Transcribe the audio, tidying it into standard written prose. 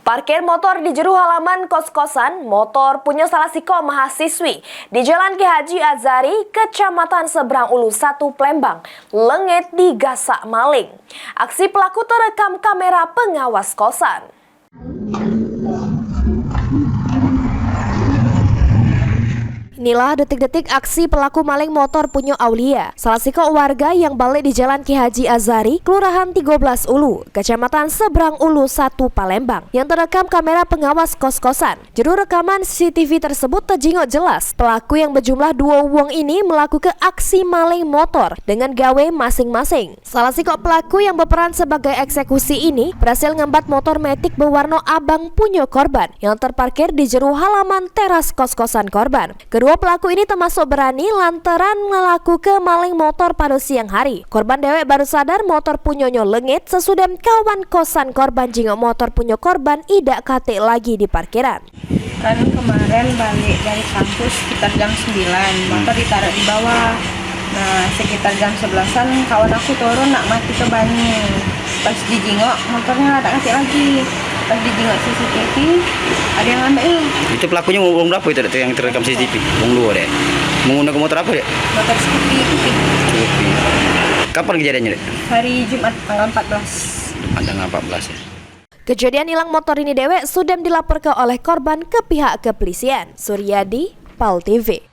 Parkir motor di jero halaman kos-kosan, motor punya salah siko mahasiswi di Jalan Ki Haji Azari, Kecamatan Seberang Ulu 1, Plembang, lengit digasak maling. Aksi pelaku terekam kamera pengawas kosan. Inilah detik-detik aksi pelaku maling motor punya Aulia, salah siko warga yang balik di Jalan Ki Haji Azari, Kelurahan 13 Ulu, Kecamatan Seberang Ulu 1, Palembang, yang terekam kamera pengawas kos-kosan. Juru rekaman CCTV tersebut terjingok jelas pelaku yang berjumlah 2 wong ini melakukan aksi maling motor dengan gawe masing-masing. Salah siko pelaku yang berperan sebagai eksekusi ini berhasil ngembat motor metik berwarna abang punya korban yang terparkir di jero halaman teras kos-kosan korban. Kedua pelaku ini termasuk berani lantaran melakukan maling motor pada siang hari. Korban dewek baru sadar motor punyonyo lengit sesudah kawan kosan korban jingok motor punya korban idak kate lagi di parkiran. Kan kemarin balik dari kampus sekitar jam 9, motor ditaruh di bawah. Nah sekitar jam 11-an kawan aku turun nak mati ke banyu. Pas dijingok motornya ada kate lagi. Pas dijingok CCTV ada yang ambil. Itu pelakunya umur berapa itu yang terekam CCTV? Umur 2 deh. Menggunakan motor apa deh? Motor Scoopy. Kapan kejadiannya deh? Hari Jumat tanggal 14. Tanggal 14 ya. Kejadian hilang motor ini dewek sudah dilaporkan oleh korban ke pihak kepolisian. Suryadi, PAL TV.